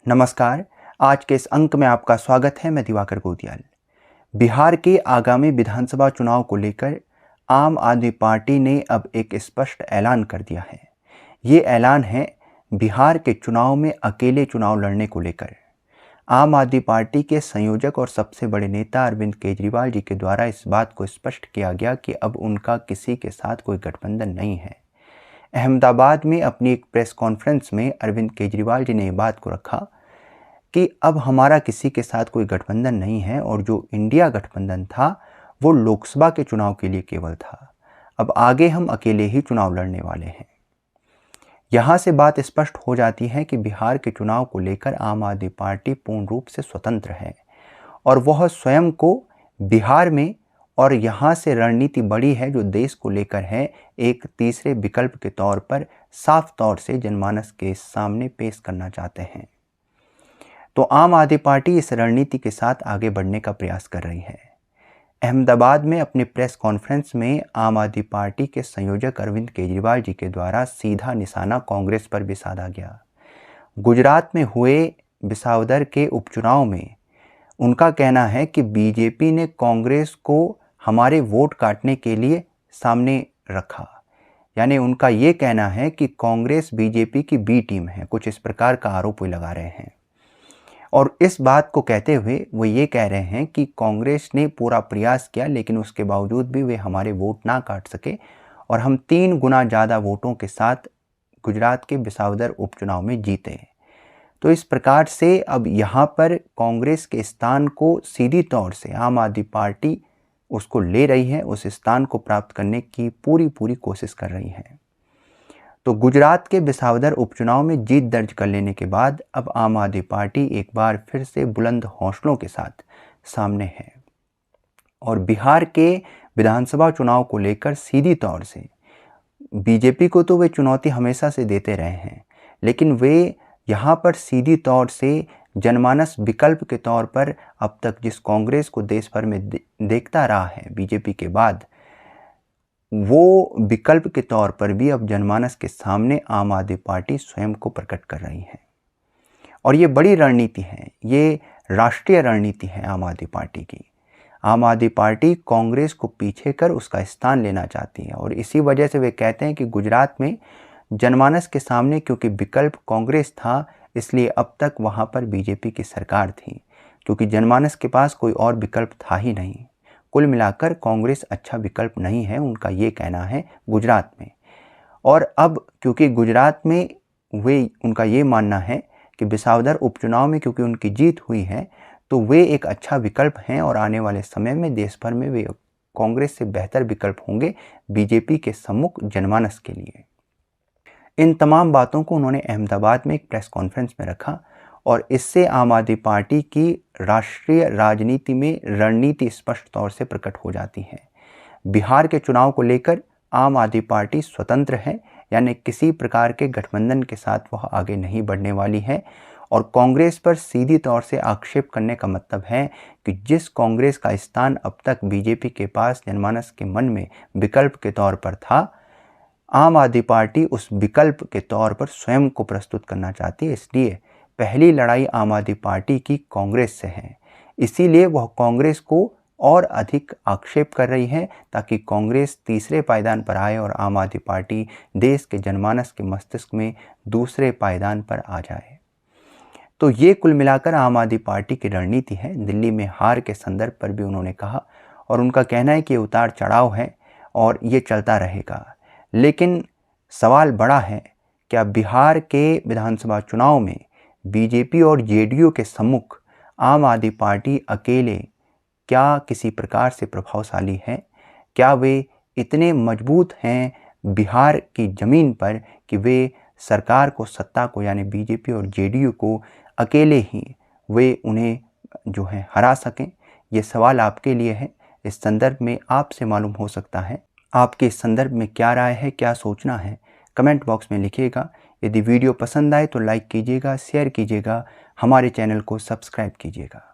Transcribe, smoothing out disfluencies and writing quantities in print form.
नमस्कार। आज के इस अंक में आपका स्वागत है। मैं दिवाकर गोदियाल। बिहार के आगामी विधानसभा चुनाव को लेकर आम आदमी पार्टी ने अब एक स्पष्ट ऐलान कर दिया है। ये ऐलान है बिहार के चुनाव में अकेले चुनाव लड़ने को लेकर। आम आदमी पार्टी के संयोजक और सबसे बड़े नेता अरविंद केजरीवाल जी के द्वारा इस बात को स्पष्ट किया गया कि अब उनका किसी के साथ कोई गठबंधन नहीं है। अहमदाबाद में अपनी एक प्रेस कॉन्फ्रेंस में अरविंद केजरीवाल जी ने ये बात को रखा कि अब हमारा किसी के साथ कोई गठबंधन नहीं है और जो इंडिया गठबंधन था वो लोकसभा के चुनाव के लिए केवल था। अब आगे हम अकेले ही चुनाव लड़ने वाले हैं। यहाँ से बात स्पष्ट हो जाती है कि बिहार के चुनाव को लेकर आम आदमी पार्टी पूर्ण रूप से स्वतंत्र है और वह स्वयं को बिहार में और यहाँ से रणनीति बड़ी है जो देश को लेकर है एक तीसरे विकल्प के तौर पर साफ तौर से जनमानस के सामने पेश करना चाहते हैं। तो आम आदमी पार्टी इस रणनीति के साथ आगे बढ़ने का प्रयास कर रही है। अहमदाबाद में अपने प्रेस कॉन्फ्रेंस में आम आदमी पार्टी के संयोजक अरविंद केजरीवाल जी के द्वारा सीधा निशाना कांग्रेस पर भी साधा गया। गुजरात में हुए विसावदर के उपचुनाव में उनका कहना है कि बीजेपी ने कांग्रेस को हमारे वोट काटने के लिए सामने रखा। यानी उनका ये कहना है कि कांग्रेस बीजेपी की बी टीम है। कुछ इस प्रकार का आरोप वो लगा रहे हैं और इस बात को कहते हुए वो ये कह रहे हैं कि कांग्रेस ने पूरा प्रयास किया लेकिन उसके बावजूद भी वे हमारे वोट ना काट सके और हम 3 गुना ज़्यादा वोटों के साथ गुजरात के विसावदर उपचुनाव में जीते। तो इस प्रकार से अब यहाँ पर कांग्रेस के स्थान को सीधी तौर से आम आदमी पार्टी उसको ले रही है, उस स्थान को प्राप्त करने की पूरी कोशिश कर रही है। तो गुजरात के विसावदर उपचुनाव में जीत दर्ज कर लेने के बाद अब आम आदमी पार्टी एक बार फिर से बुलंद हौसलों के साथ सामने है और बिहार के विधानसभा चुनाव को लेकर सीधी तौर से बीजेपी को तो वे चुनौती हमेशा से देते रहे हैं, लेकिन वे यहाँ पर सीधी तौर से जनमानस विकल्प के तौर पर अब तक जिस कांग्रेस को देश भर में देखता रहा है बीजेपी के बाद, वो विकल्प के तौर पर भी अब जनमानस के सामने आम आदमी पार्टी स्वयं को प्रकट कर रही है। और ये बड़ी रणनीति है, ये राष्ट्रीय रणनीति है आम आदमी पार्टी की। आम आदमी पार्टी कांग्रेस को पीछे कर उसका स्थान लेना चाहती है और इसी वजह से वे कहते हैं कि गुजरात में जनमानस के सामने क्योंकि विकल्प कांग्रेस था इसलिए अब तक वहाँ पर बीजेपी की सरकार थी, क्योंकि जनमानस के पास कोई और विकल्प था ही नहीं। कुल मिलाकर कांग्रेस अच्छा विकल्प नहीं है, उनका ये कहना है गुजरात में। और अब क्योंकि गुजरात में उनका ये मानना है कि विसावदर उपचुनाव में क्योंकि उनकी जीत हुई है तो वे एक अच्छा विकल्प हैं और आने वाले समय में देश भर में वे कांग्रेस से बेहतर विकल्प होंगे बीजेपी के सम्मुख जनमानस के लिए। इन तमाम बातों को उन्होंने अहमदाबाद में एक प्रेस कॉन्फ्रेंस में रखा और इससे आम आदमी पार्टी की राष्ट्रीय राजनीति में रणनीति स्पष्ट तौर से प्रकट हो जाती है। बिहार के चुनाव को लेकर आम आदमी पार्टी स्वतंत्र है, यानी किसी प्रकार के गठबंधन के साथ वह आगे नहीं बढ़ने वाली है और कांग्रेस पर सीधी तौर से आक्षेप करने का मतलब है कि जिस कांग्रेस का स्थान अब तक बीजेपी के पास जनमानस के मन में विकल्प के तौर पर था, आम आदमी पार्टी उस विकल्प के तौर पर स्वयं को प्रस्तुत करना चाहती है। इसलिए पहली लड़ाई आम आदमी पार्टी की कांग्रेस से है, इसीलिए वह कांग्रेस को और अधिक आक्षेप कर रही है ताकि कांग्रेस तीसरे पायदान पर आए और आम आदमी पार्टी देश के जनमानस के मस्तिष्क में दूसरे पायदान पर आ जाए। तो ये कुल मिलाकर आम आदमी पार्टी की रणनीति है। दिल्ली में हार के संदर्भ पर भी उन्होंने कहा और उनका कहना है कि ये उतार चढ़ाव है और ये चलता रहेगा, लेकिन सवाल बड़ा है क्या बिहार के विधानसभा चुनाव में बीजेपी और जेडीयू के सम्मुख आम आदमी पार्टी अकेले क्या किसी प्रकार से प्रभावशाली है? क्या वे इतने मजबूत हैं बिहार की ज़मीन पर कि वे सरकार को, सत्ता को यानी बीजेपी और जेडीयू को अकेले ही वे उन्हें जो है हरा सकें? ये सवाल आपके लिए है। इस संदर्भ में आपसे मालूम हो सकता है आपके इस संदर्भ में क्या राय है, क्या सोचना है, कमेंट बॉक्स में लिखिएगा। यदि वीडियो पसंद आए तो लाइक कीजिएगा, शेयर कीजिएगा, हमारे चैनल को सब्सक्राइब कीजिएगा।